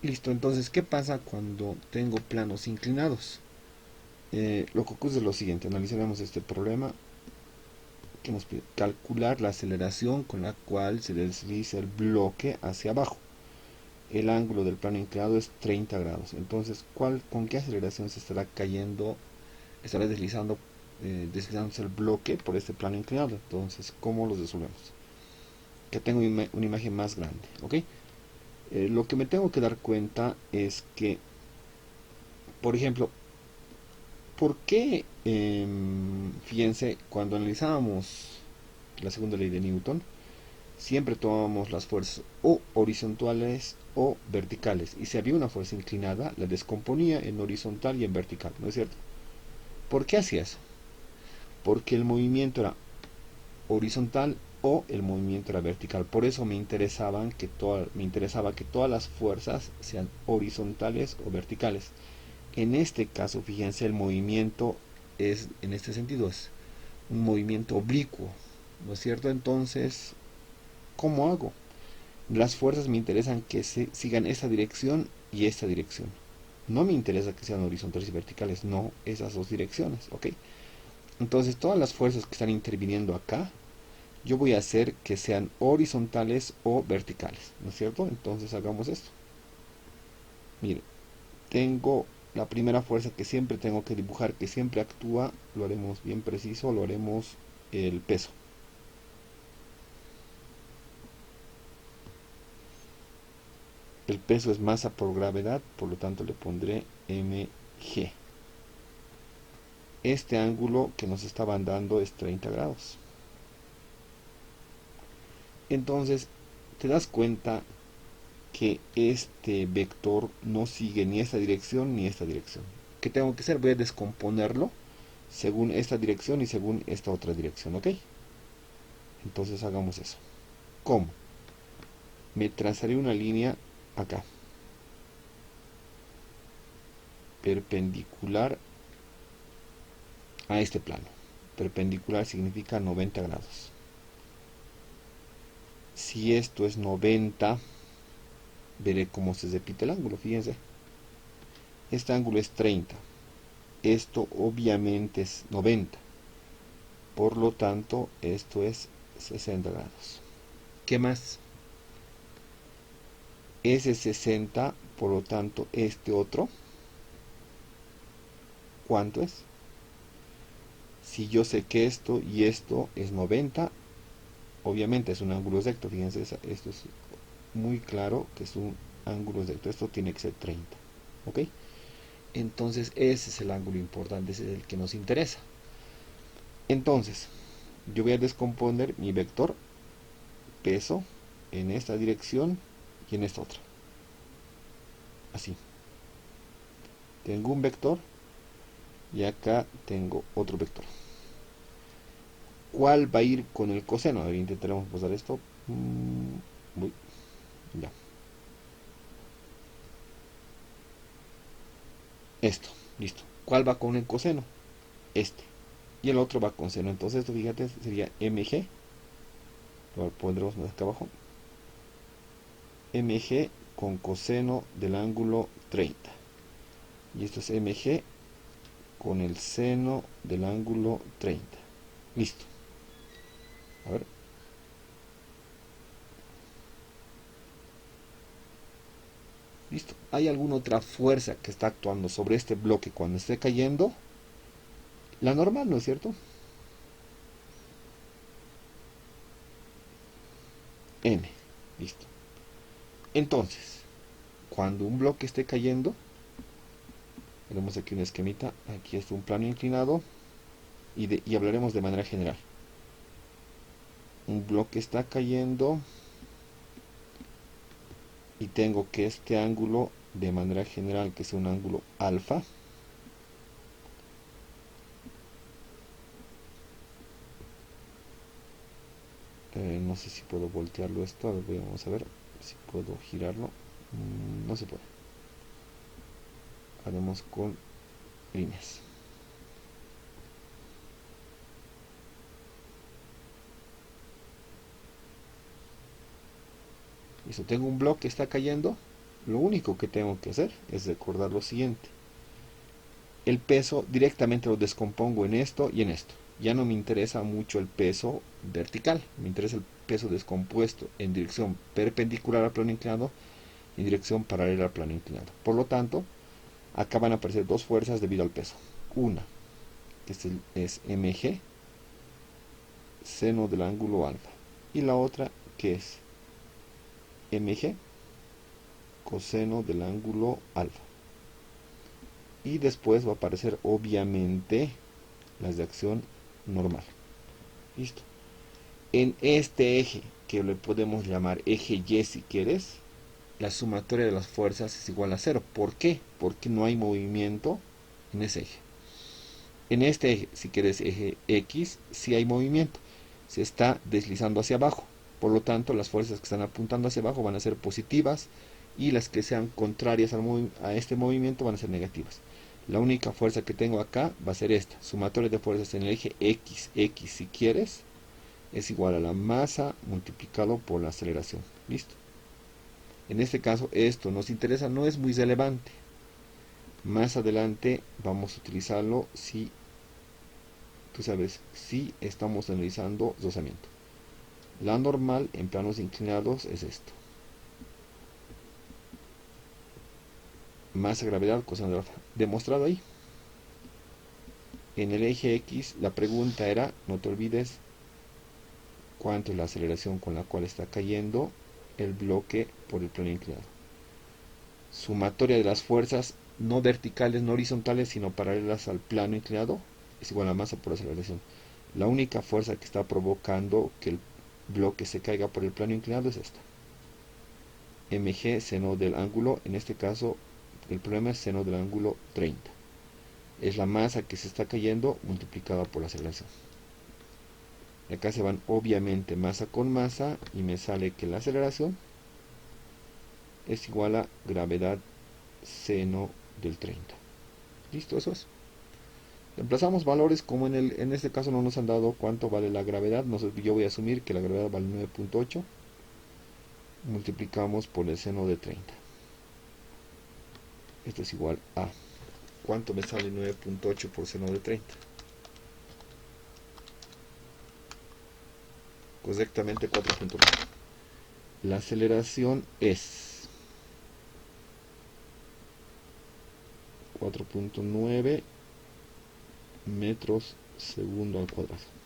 Listo, entonces, ¿qué pasa cuando tengo planos inclinados? Lo que ocurre es lo siguiente, analizaremos este problema que nos pide calcular la aceleración con la cual se desliza el bloque hacia abajo. El ángulo del plano inclinado es 30 grados. Entonces, ¿con qué aceleración se estará cayendo, estará deslizándose el bloque por este plano inclinado? Entonces, ¿cómo lo resolvemos? Que tengo una imagen más grande, ¿ok? Lo que me tengo que dar cuenta es que, por ejemplo, ¿por qué, fíjense, cuando analizábamos la segunda ley de Newton, siempre tomábamos las fuerzas o horizontales o verticales? Y si había una fuerza inclinada, la descomponía en horizontal y en vertical, ¿no es cierto? ¿Por qué hacía eso? Porque el movimiento era horizontal o el movimiento era vertical. Por eso me interesaba que todas las fuerzas sean horizontales o verticales. En este caso, fíjense, el movimiento es, en este sentido, es un movimiento oblicuo, ¿no es cierto? Entonces, ¿cómo hago? Las fuerzas me interesan que sigan esta dirección y esta dirección. No me interesa que sean horizontales y verticales, no esas dos direcciones, ¿ok? Entonces, todas las fuerzas que están interviniendo acá, yo voy a hacer que sean horizontales o verticales, ¿no es cierto? Entonces, hagamos esto. Mire, tengo la primera fuerza que siempre tengo que dibujar, que siempre actúa, lo haremos bien preciso, lo haremos el peso. El peso es masa por gravedad, por lo tanto le pondré mg. Este ángulo que nos estaban dando es 30 grados. Entonces, te das cuenta que este vector no sigue ni esta dirección ni esta dirección. ¿Qué tengo que hacer? Voy a descomponerlo según esta dirección y según esta otra dirección, ¿ok? Entonces hagamos eso. ¿Cómo? Me trazaré una línea acá, perpendicular a este plano. Perpendicular significa 90 grados. Si esto es 90, veré cómo se repite el ángulo, fíjense. Este ángulo es 30. Esto obviamente es 90. Por lo tanto, esto es 60 grados. ¿Qué más? Ese 60, por lo tanto, este otro, ¿cuánto es? Si yo sé que esto y esto es 90, obviamente es un ángulo recto. Fíjense, esto es muy claro que es un ángulo recto. Esto tiene que ser 30. ¿Ok? Entonces, ese es el ángulo importante, ese es el que nos interesa. Entonces, yo voy a descomponer mi vector peso en esta dirección y en esta otra. Así. Tengo un vector y acá tengo otro vector. ¿Cuál va a ir con el coseno? A ver, intentaremos pasar esto. Uy, ya. Esto, listo. ¿Cuál va con el coseno? Este. Y el otro va con seno. Entonces esto, fíjate, sería mg. Lo pondremos más acá abajo. Mg con coseno del ángulo 30. Y esto es mg con el seno del ángulo 30. Listo. A ver. Listo. ¿Hay alguna otra fuerza que está actuando sobre este bloque cuando esté cayendo? La normal, ¿no es cierto? M. Listo. Entonces, cuando un bloque esté cayendo, tenemos aquí un esquemita, aquí está un plano inclinado y hablaremos de manera general. Un bloque está cayendo y tengo que este ángulo, de manera general, que sea un ángulo alfa, no sé si puedo voltearlo esto, a ver, vamos a ver si puedo girarlo. No se puede. Haremos con líneas. Listo, tengo un bloque que está cayendo Lo único que tengo que hacer es recordar lo siguiente. El peso directamente lo descompongo en esto y en esto. Ya no me interesa mucho el peso vertical, me interesa el peso descompuesto en dirección perpendicular al plano inclinado y en dirección paralela al plano inclinado. Por lo tanto, acá van a aparecer dos fuerzas debido al peso. Una, que es mg, seno del ángulo alfa. Y la otra, que es mg, coseno del ángulo alfa. Y después va a aparecer obviamente las de acción normal. Listo. En este eje, que le podemos llamar eje Y si quieres, la sumatoria de las fuerzas es igual a cero. ¿Por qué? Porque no hay movimiento en ese eje. En este eje, si quieres eje X, sí hay movimiento. Se está deslizando hacia abajo. Por lo tanto, las fuerzas que están apuntando hacia abajo van a ser positivas y las que sean contrarias a este movimiento van a ser negativas. La única fuerza que tengo acá va a ser esta. Sumatoria de fuerzas en el eje X, si quieres, es igual a la masa multiplicado por la aceleración. ¿Listo? En este caso esto nos interesa, no es muy relevante. Más adelante vamos a utilizarlo si, tú sabes, si estamos analizando rozamiento. La normal en planos inclinados es esto. Masa, gravedad, coseno de alfa. Demostrado ahí. En el eje X la pregunta era, no te olvides, cuánto es la aceleración con la cual está cayendo el bloque por el plano inclinado. Sumatoria de las fuerzas no verticales, no horizontales, sino paralelas al plano inclinado, es igual a masa por aceleración. La única fuerza que está provocando que el bloque se caiga por el plano inclinado es esta. mg, seno del ángulo, en este caso el problema es seno del ángulo 30. Es la masa que se está cayendo multiplicada por la aceleración. Y acá se van obviamente masa con masa y me sale que la aceleración es igual a gravedad seno del 30. Listo, eso es. Reemplazamos valores como en este caso no nos han dado cuánto vale la gravedad. Yo voy a asumir que la gravedad vale 9.8. Multiplicamos por el seno de 30. Esto es igual a, ¿cuánto me sale 9.8 por seno de 30? Correctamente 4.9. La aceleración es 4.9 metros segundo al cuadrado.